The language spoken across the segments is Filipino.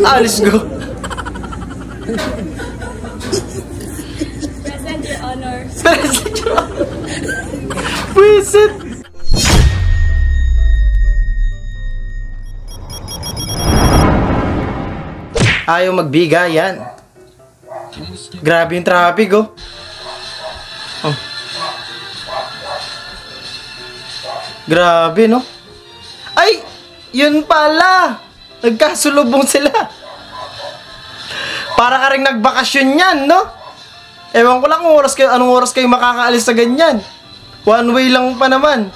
Alis go. Present your honor. Present your honor. Visit. Ayaw magbigayan. Grabe yung traffic, oh. Oh. Grabe, no? Ay! Yun pala! Nagkasulubong sila. Para ka rin nagbakasyon yan, no? Ewan ko lang kung anong oras kayo makakaalis sa ganyan. One way lang pa naman.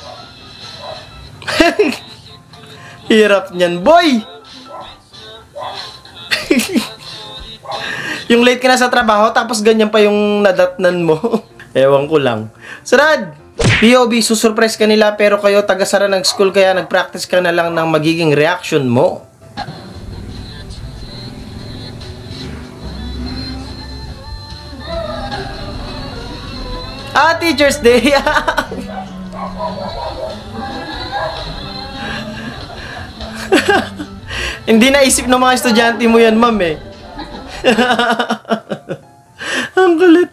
Hirap niyan, boy! Yung late ka na sa trabaho, tapos ganyan pa yung nadatnan mo. Ewan ko lang. Sarad! POB, susurprise ka nila pero kayo taga-sara ng school kaya nag-practice ka na lang ng magiging reaction mo. Teacher's Day! Hindi naisip ng mga estudyante mo yan, ma'am, eh. Ang kulit.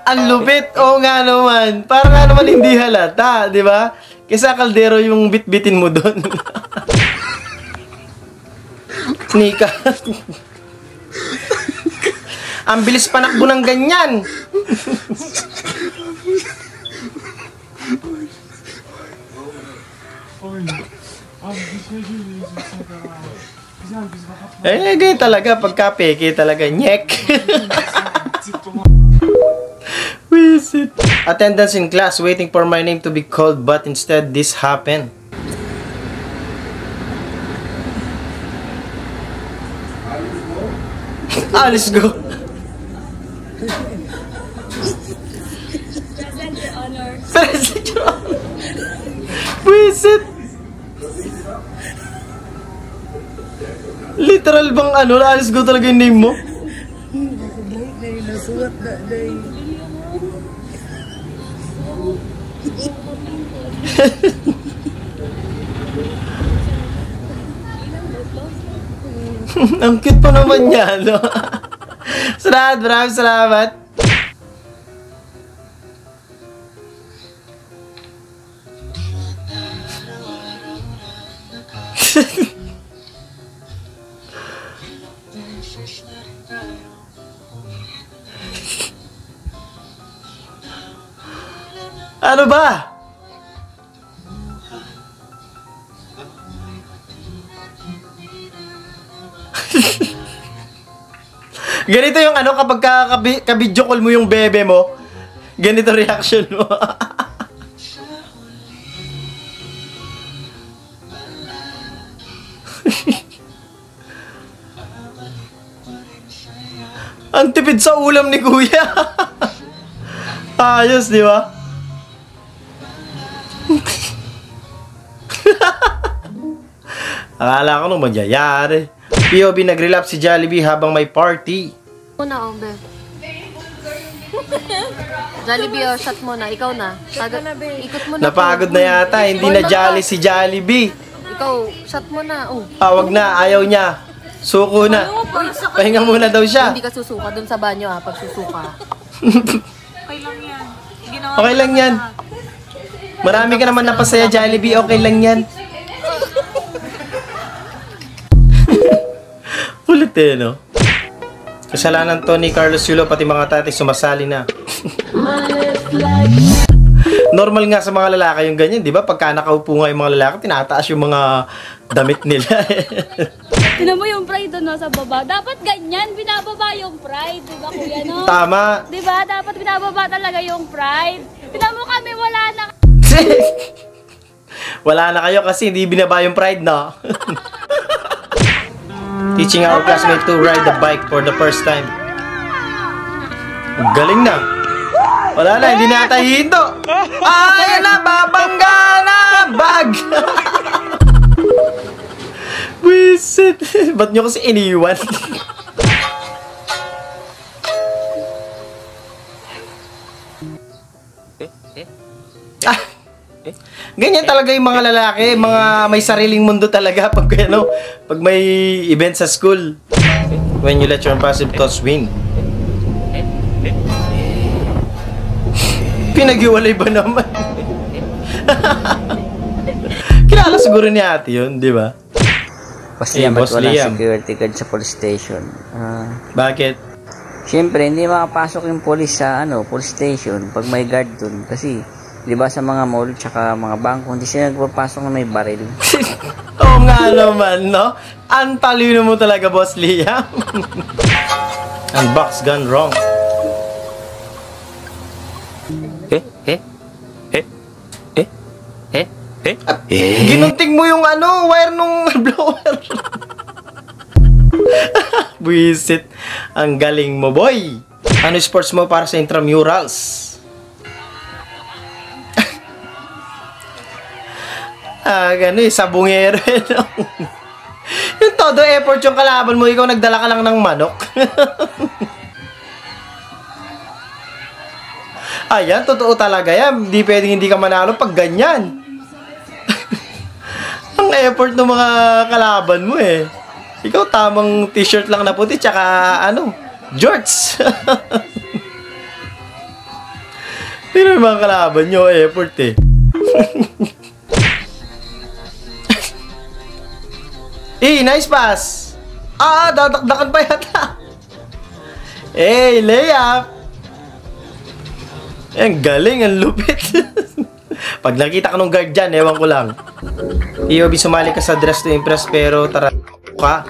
Ang lupit. Oo nga naman. Para nga naman hindi halata, di ba? Kaysa kaldero yung bit-bitin mo doon. Nika. Ang bilis panakbo ng ganyan. Ganyan talaga. Pagka peke talaga. Nyek. Visit. Attendance in class. Waiting for my name to be called but instead this happened. Let's go. Present your honor. Present your honor. Visit. Literal bang ano? Let's go talaga yung name mo? Nasulat na day. Ang cute pa naman niya, no? Salamat, maraming salamat. Ano ba? Ganito yung ano kapag ka-video call mo yung bebe mo. Ganito reaction mo. Ang tipid sa ulam ni kuya. Ayos, di ba? Akala ko nung magyayari. POB nag-relapse si Jollibee habang may party. Muna, Obe. Jollibee, shot mo na. Ikaw na. Ikot mo na. Napagod na yata. Hindi na jolly si Jollibee. Ikaw, shot mo na. Wag na. Ayaw niya. Suko na. Pahinga muna daw siya. Hindi ka susuka dun sa banyo, pag susuka. Okay lang yan. Okay lang yan. Marami ka naman napasaya, Jollibee. Okay lang yan. Kulit eh, no? Kasalanan to ni Carlos Yulo, pati mga tatay sumasali na. Normal nga sa mga lalaki yung ganyan, di ba? Pagka nakaupo nga yung mga lalaki, tinataas yung mga damit nila. Tinan mo yung pride no, sa baba. Dapat ganyan, binababa yung pride. Diba, kuya, no? Tama. Diba? Dapat binababa talaga yung pride. Tinan mo kami, wala na. Wala na kayo kasi hindi binaba yung pride, no? Teaching our classmate to ride the bike for the first time. Galing na. Wala na, hindi na tahindo. Ayun na, babangga na! Bag! Wisit! Ba't nyo kasi iniwan? Ah, ganyan talaga yung mga lalaki, mga may sariling mundo talaga pag ano, pag may event sa school. When you let your impulsive thoughts win. Pinag-iwalay ba naman? Kilala siguro ni ate yun, di ba? Boss Liam, ba't Boss walang Liam. security guard sa police station? Bakit? Siyempre, hindi makapasok yung police sa police station pag may guard dun. Kasi, di ba sa mga mall tsaka mga bangko, hindi sila nagpapasok na may baril. Oo nga naman, no? Ang talino mo talaga, Boss Liam. Ang box gone wrong. Ginunting mo yung wire nung blower. Buisit. Ang galing mo, boy. Ano sports mo para sa intramurals? Sabungero. Yung todo effort yung kalaban mo, ikaw nagdala ka lang ng manok. Ayan, totoo talaga yan. Hindi pwedeng hindi ka manalo pag ganyan. Ang effort ng mga kalaban mo eh. Ikaw tamang t-shirt lang na puti tsaka jorts. Pero yung mga kalaban nyo, effort eh. Nice pass. Dadakdakan pa yata. Layup. Ang galing, ang lupit. Pag nakita ka nung guard dyan, ewan ko lang. POV, sumali ka sa Dress to Impress pero tara ka.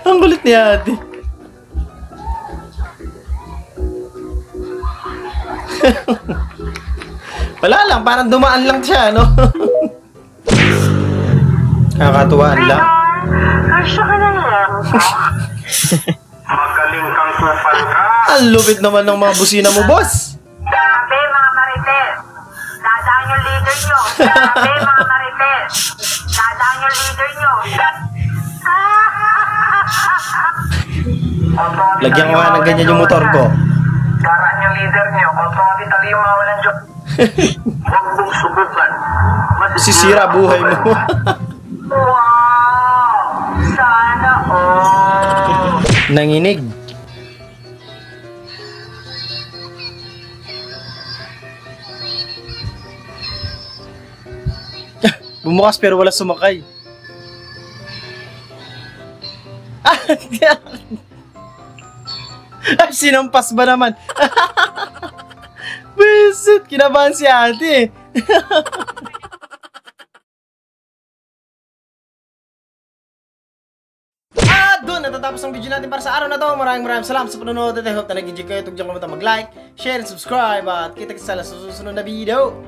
Ang kulit ni ate. Wala lang, parang dumaan lang siya, no? Kakatuwaan lang. Kasya ka na lang. Magaling kang kupal ka. Ang lupit naman ng mga busina mo, boss. Sabi mga marites, dadaan yung leader nyo. Sabi mga marites, dadaan yung leader nyo. Lagyan ko nga ng ganyan yung motor ko. Daraan yung leader nyo. Kontroli tali yung mga walang joke. Huwag mong subukan. Sisira buhay mo. Wow! Sana all. Nanginig. Bumukas pero wala sumakay. Ay, sinampas ba naman? Bisit, kinabahan si ate. Doon natatapos ang video natin para sa araw na to. Maraming salamat sa panonood at I hope na nag-enjoy kayo. Huwag dyan kalimutan mag-like, share, and subscribe at kita-kita sa susunod na video.